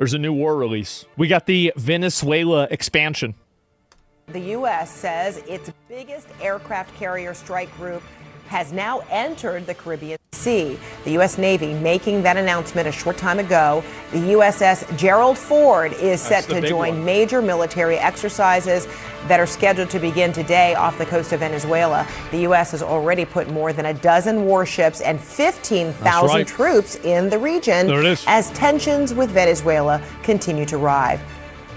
There's a new war release. We got the Venezuela expansion. The U.S. says its biggest aircraft carrier strike group has now entered the Caribbean Sea. The U.S. Navy making that announcement a short time ago. The USS Gerald Ford is set to join major military exercises that are scheduled to begin today off the coast of Venezuela. The U.S. has already put more than a dozen warships and 15,000 troops in the region as tensions with Venezuela continue to rise.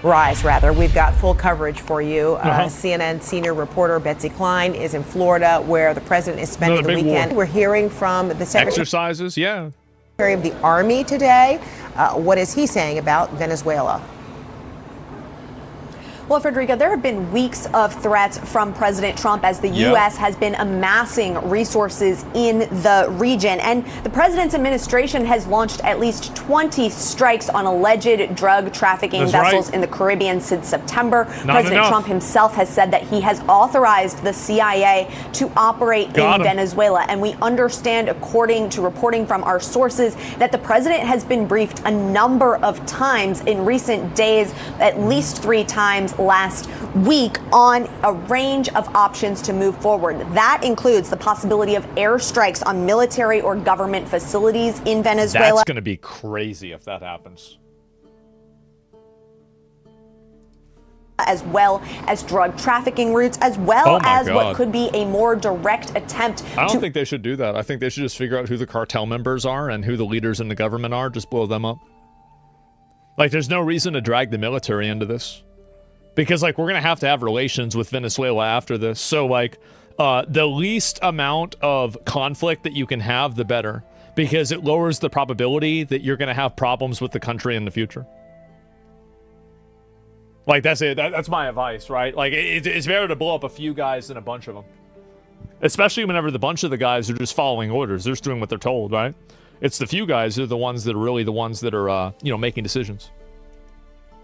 We've got full coverage for you. CNN senior reporter Betsy Klein is in Florida, where the president is spending the weekend. We're hearing from the Secretary of the Army today. What is he saying about Venezuela? Well, Frederica, there have been weeks of threats from President Trump as the U.S. has been amassing resources in the region. And the president's administration has launched at least 20 strikes on alleged drug trafficking vessels in the Caribbean since September. President Trump himself has said that he has authorized the CIA to operate in Venezuela. And we understand, according to reporting from our sources, that the president has been briefed a number of times in recent days, at least 3 times last week, on a range of options to move forward. That includes the possibility of airstrikes on military or government facilities in Venezuela. That's going to be crazy if that happens. As well as drug trafficking routes, as well as what could be a more direct attempt. I don't think they should do that. I think they should just figure out who the cartel members are and who the leaders in the government are. Just blow them up. Like, there's no reason to drag the military into this. Because, like, we're going to have relations with Venezuela after this. So, like, the least amount of conflict that you can have, the better. Because it lowers the probability that you're going to have problems with the country in the future. Like, that's it. That's my advice, right? Like, it's better to blow up a few guys than a bunch of them. Especially whenever the bunch of the guys are just following orders. They're just doing what they're told, right? It's the few guys who are the ones that are really the ones that are, making decisions.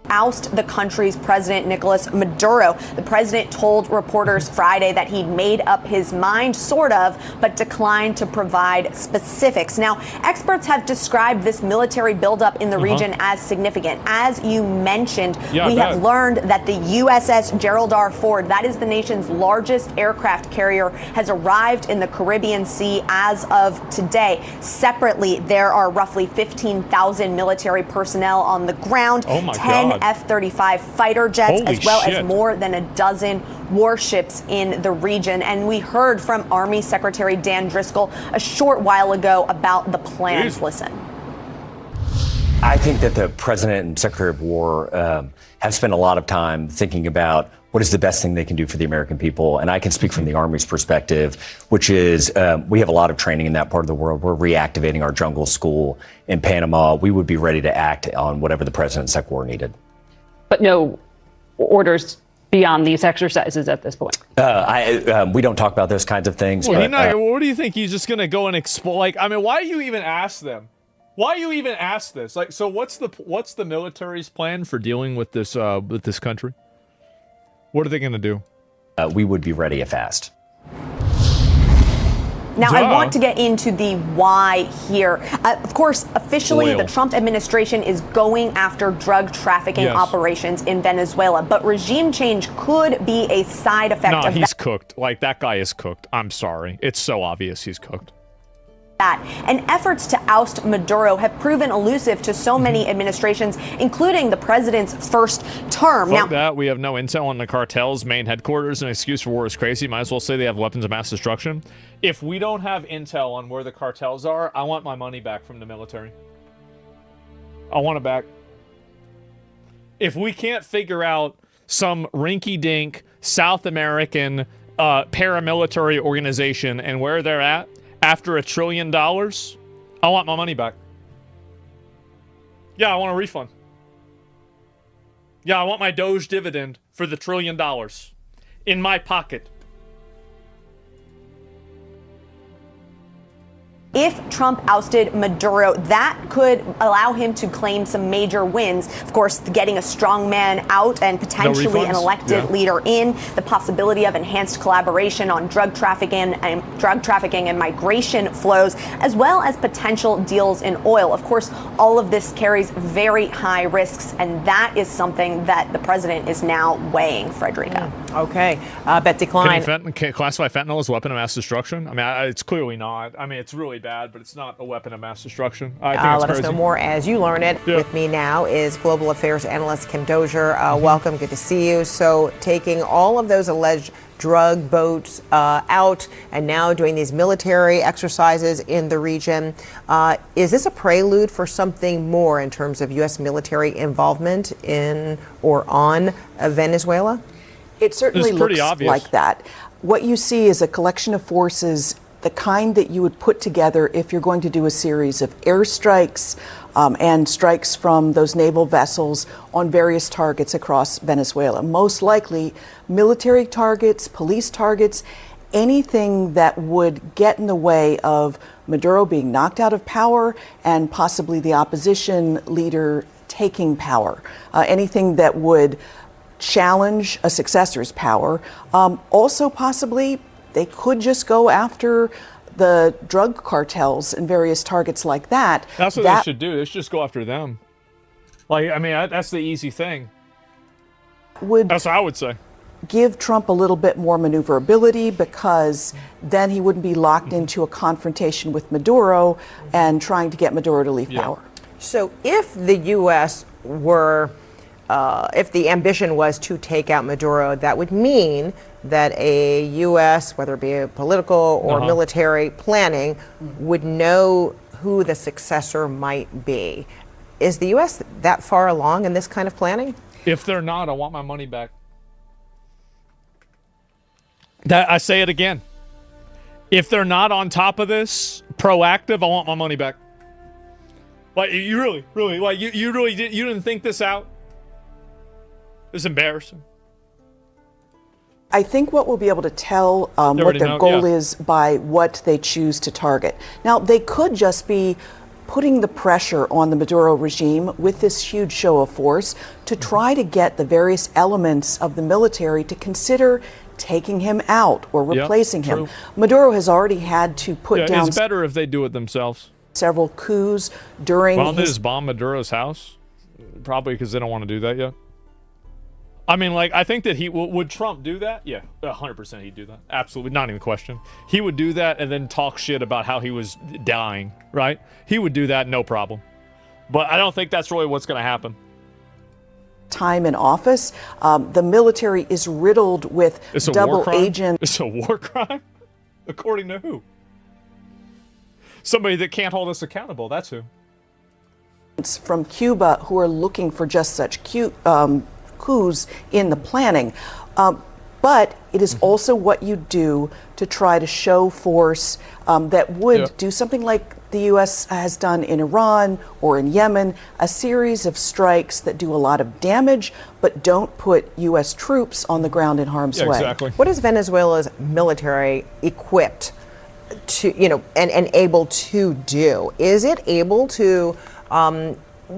Oust the country's president, Nicolas Maduro. The president told reporters Friday that he'd made up his mind, sort of, but declined to provide specifics. Now, experts have described this military buildup in the region as significant. As you mentioned, we have learned that the USS Gerald R. Ford, that is the nation's largest aircraft carrier, has arrived in the Caribbean Sea as of today. Separately, there are roughly 15,000 military personnel on the ground. 10 F-35 fighter jets, as well as more than a dozen warships in the region. And we heard from Army Secretary Dan Driscoll a short while ago about the plans. Listen. I think that the President and Secretary of War have spent a lot of time thinking about what is the best thing they can do for the American people. And I can speak from the Army's perspective, which is we have a lot of training in that part of the world. We're reactivating our jungle school in Panama. We would be ready to act on whatever the President and Sec War needed. But no orders beyond these exercises at this point. We don't talk about those kinds of things. Well, what do you think? He's just going to go and explore? Like, I mean, why do you even ask them? Why do you even ask this? Like, so what's the military's plan for dealing with this country? What are they going to do? We would be ready if asked. Now, I want to get into the why here. Of course, officially, the Trump administration is going after drug trafficking operations in Venezuela, but regime change could be a side effect of that. He's cooked. Like, that guy is cooked. I'm sorry. It's so obvious he's cooked. And efforts to oust Maduro have proven elusive to so many administrations, including the president's first term. We have no intel on the cartel's main headquarters. An excuse for war is crazy. Might as well say they have weapons of mass destruction. If we don't have intel on where the cartels are, I want my money back from the military. I want it back. If we can't figure out some rinky-dink South American paramilitary organization and where they're at, after $1 trillion, I want my money back. Yeah, I want a refund. Yeah, I want my Doge dividend for the $1 trillion in my pocket. If Trump ousted Maduro, that could allow him to claim some major wins. Of course, getting a strong man out and potentially an elected leader in, the possibility of enhanced collaboration on drug trafficking and migration flows, as well as potential deals in oil. Of course, all of this carries very high risks, and that is something that the president is now weighing, Frederica. Okay. Betsy Klein. Can you classify fentanyl as a weapon of mass destruction? I mean, it's clearly not. I mean, it's really bad, but it's not a weapon of mass destruction. I think it's let crazy. us know more as you learn it. Yeah. With me now is global affairs analyst Kim Dozier. Welcome. Good to see you. So taking all of those alleged drug boats out and now doing these military exercises in the region. Is this a prelude for something more in terms of U.S. military involvement in or on Venezuela? It certainly looks like that. What you see is a collection of forces, the kind that you would put together if you're going to do a series of airstrikes and strikes from those naval vessels on various targets across Venezuela. Most likely military targets, police targets, anything that would get in the way of Maduro being knocked out of power and possibly the opposition leader taking power. Anything that would challenge a successor's power. Also, possibly, they could just go after the drug cartels and various targets like that. That's what they should do. They should just go after them. Like, I mean, that's the easy thing. That's what I would say. Give Trump a little bit more maneuverability, because then he wouldn't be locked into a confrontation with Maduro and trying to get Maduro to leave power. So if the U.S. were if the ambition was to take out Maduro, that would mean that a U.S., whether it be a political or military planning, would know who the successor might be. Is the U.S. that far along in this kind of planning? If they're not, I want my money back. I say it again. If they're not on top of this, proactive, I want my money back. Like, you really, like, you really didn't think this out? It's embarrassing. I think what we'll be able to tell what their goal is by what they choose to target. Now, they could just be putting the pressure on the Maduro regime with this huge show of force to try to get the various elements of the military to consider taking him out or replacing him. Maduro has already had to put down. It's better if they do it themselves. Several coups during. Why don't they just bomb Maduro's house? Probably because they don't want to do that yet. I mean, like, I think that would Trump do that? Yeah, 100% he'd do that. Absolutely, not even a question. He would do that and then talk shit about how he was dying, right? He would do that, no problem. But I don't think that's really what's going to happen. Time in office, the military is riddled with double agents. It's a war crime? According to who? Somebody that can't hold us accountable, that's who. From Cuba who are looking for just such coups in the planning. But it is also what you do to try to show force that would do something like the U.S. has done in Iran or in Yemen, a series of strikes that do a lot of damage but don't put U.S. troops on the ground in harm's way. Exactly. What is Venezuela's military equipped to, and able to do? Is it able to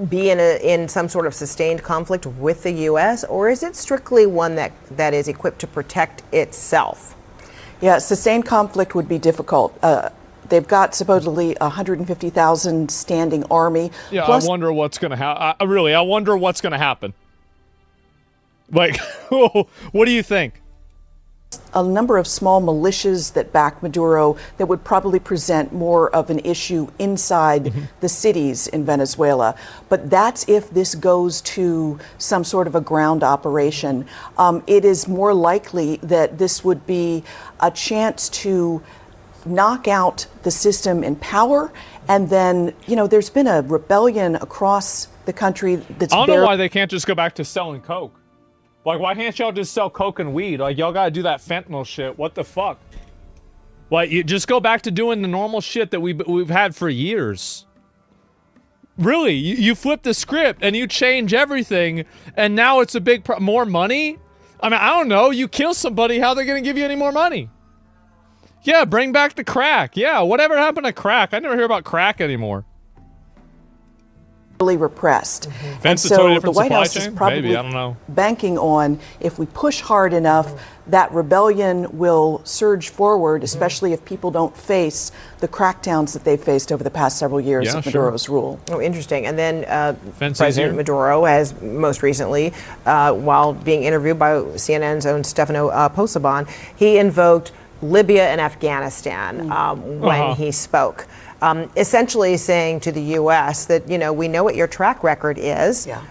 be in some sort of sustained conflict with the U.S., or is it strictly one that is equipped to protect itself? Yeah, sustained conflict would be difficult. They've got supposedly 150,000 standing army. Yeah, plus, I wonder what's going to happen. I wonder what's going to happen. Like, what do you think? A number of small militias that back Maduro that would probably present more of an issue inside the cities in Venezuela. But that's if this goes to some sort of a ground operation. It is more likely that this would be a chance to knock out the system in power. And then, there's been a rebellion across the country that's I don't know why they can't just go back to selling coke. Like, why can't y'all just sell coke and weed? Like, y'all gotta do that fentanyl shit. What the fuck? Like, you just go back to doing the normal shit that we've had for years. Really, you flip the script and you change everything, and now it's a big more money? I mean, I don't know. You kill somebody, how are they gonna give you any more money? Yeah, bring back the crack. Yeah, whatever happened to crack? I never hear about crack anymore. Really repressed. And so totally the White House chain? is probably Maybe, I don't know. banking on, if we push hard enough, that rebellion will surge forward, especially if people don't face the crackdowns that they've faced over the past several years of Maduro's rule. Oh, interesting. And then President Maduro has most recently, while being interviewed by CNN's own Stefano Posaban, he invoked Libya and Afghanistan when he spoke. Essentially saying to the U.S. that, we know what your track record is. Yeah.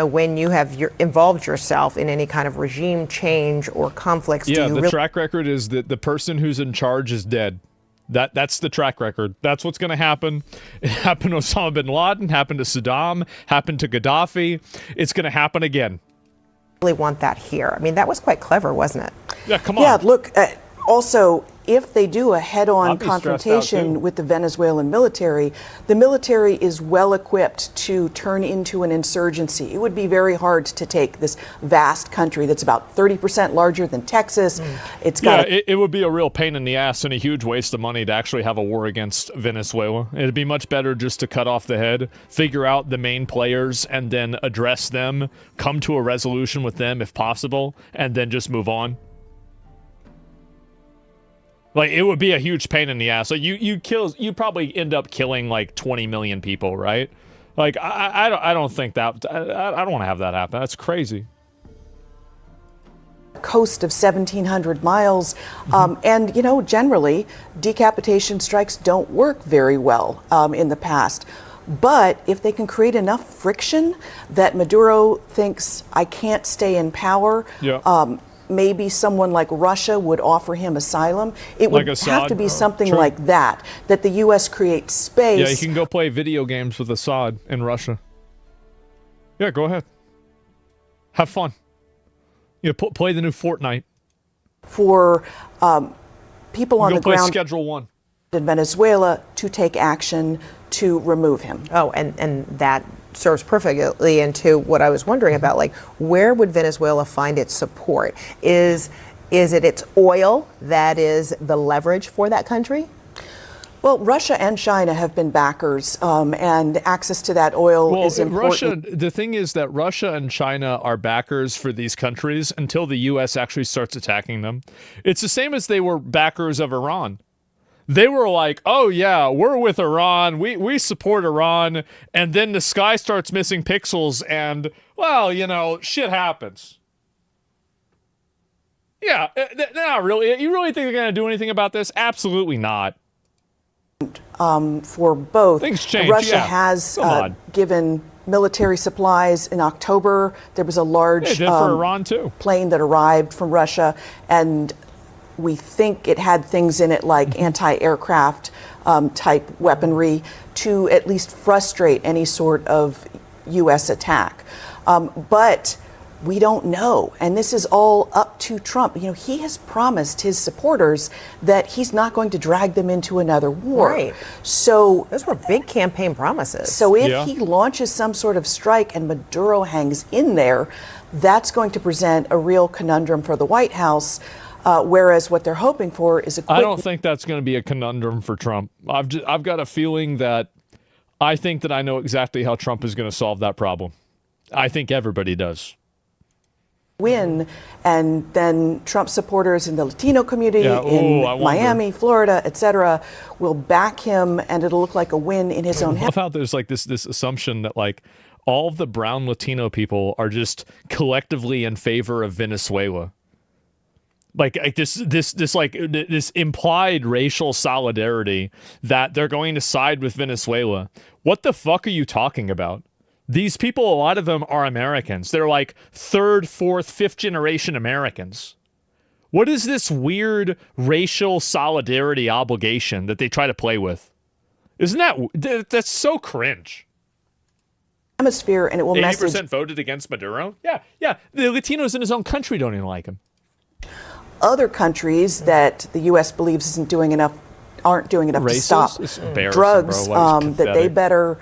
When you have involved yourself in any kind of regime change or conflicts. Yeah, the track record is that the person who's in charge is dead. That's the track record. That's what's going to happen. It happened to Osama bin Laden, happened to Saddam, happened to Gaddafi. It's going to happen again. Really want that here. I mean, that was quite clever, wasn't it? Yeah, come on. Yeah, look, also, if they do a head-on confrontation with the Venezuelan military, the military is well equipped to turn into an insurgency. It would be very hard to take this vast country that's about 30% larger than Texas. It's got it would be a real pain in the ass and a huge waste of money to actually have a war against Venezuela. It'd be much better just to cut off the head, figure out the main players, and then address them, come to a resolution with them if possible, and then just move on. Like, it would be a huge pain in the ass. Like, you probably end up killing like 20 million people, right? Like, I don't think that, I don't want to have that happen. That's crazy. Coast of 1,700 miles. And, generally, decapitation strikes don't work very well in the past. But if they can create enough friction that Maduro thinks, I can't stay in power, maybe someone like Russia would offer him asylum. It would have to be something like that the U.S. creates space. Yeah, you can go play video games with Assad in Russia. Yeah, go ahead. Have fun. Play the new Fortnite. For people on the ground Schedule 1 in Venezuela to take action to remove him. Oh, and that serves perfectly into what I was wondering about, like, where would Venezuela find its support? Is it its oil that is the leverage for that country? Well, Russia and China have been backers, and access to that oil is important. The thing is that Russia and China are backers for these countries until the U.S. actually starts attacking them. It's the same as they were backers of Iran. They were like, oh, yeah, we're with Iran. We support Iran. And then the sky starts missing pixels and, well, shit happens. Yeah, they're not really. You really think they're going to do anything about this? Absolutely not. For both. Things change. Russia has given military supplies in October. There was a large for Iran too. Plane that arrived from Russia, and we think it had things in it like anti-aircraft type weaponry to at least frustrate any sort of U.S. attack. But we don't know. And this is all up to Trump. He has promised his supporters that he's not going to drag them into another war. Right. So those were big campaign promises. So if he launches some sort of strike and Maduro hangs in there, that's going to present a real conundrum for the White House. Whereas what they're hoping for is a quick... I don't think that's going to be a conundrum for Trump. I've got a feeling that I think that I know exactly how Trump is going to solve that problem. I think everybody does. Win, and then Trump supporters in the Latino community in Miami, Florida, etc., will back him, and it'll look like a win in his own head. I love how there's like this assumption that like all of the brown Latino people are just collectively in favor of Venezuela. Like this implied racial solidarity that they're going to side with Venezuela. What the fuck are you talking about? These people, a lot of them are Americans. They're like third, fourth, fifth generation Americans. What is this weird racial solidarity obligation that they try to play with? Isn't that's so cringe? Hemisphere, and it will 80% voted against Maduro? Yeah. The Latinos in his own country don't even like him. Other countries that the U.S. believes aren't doing enough Racist? to stop drugs, that they better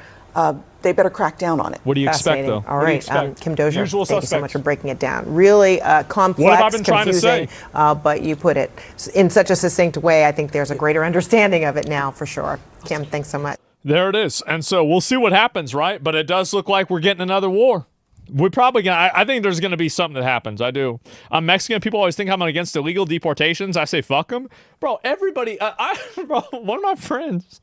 they better crack down on it. What do you expect, though? All right, Kim Dozier, Usual thank you so suspects. much for breaking it down. Really complex, What have I been trying to confusing, say? but you put it in such a succinct way. I think there's a greater understanding of it now, for sure. Kim, thanks so much. There it is. And so we'll see what happens, right? But it does look like we're getting another war. We're probably going to, I think there's going to be something that happens. I do. I'm Mexican. People always think I'm against illegal deportations. I say, fuck them. Bro, everybody, bro, one of my friends,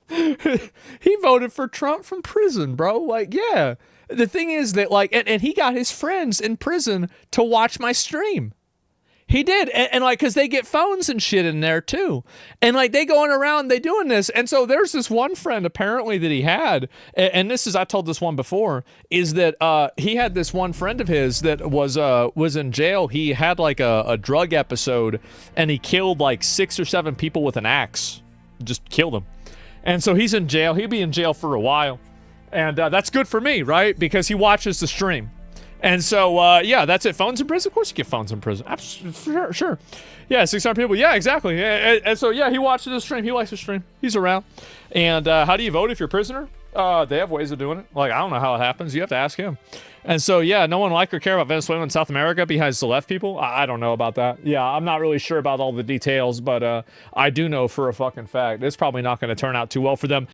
he voted for Trump from prison, bro. Like, yeah. The thing is that, like, and he got his friends in prison to watch my stream. He did. And like, because they get phones and shit in there, too. And, like, they going around, they doing this. And so there's this one friend, apparently, that he had. And this is, I told this one before, is that he had this one friend of his that was in jail. He had, like, a drug episode, and he killed, like, 6 or 7 people with an axe. Just killed them. And so he's in jail. He'll be in jail for a while. And that's good for me, right? Because he watches the stream. And so, yeah, that's it. Phones in prison? Of course you get phones in prison. Sure. Yeah, 600 people. Yeah, exactly. And so, yeah, he watches the stream. He likes the stream. He's around. And how do you vote if you're a prisoner? They have ways of doing it. Like, I don't know how it happens. You have to ask him. And so, yeah, no one like or care about Venezuela and South America besides the left people. I don't know about that. Yeah, I'm not really sure about all the details, but I do know for a fucking fact it's probably not going to turn out too well for them.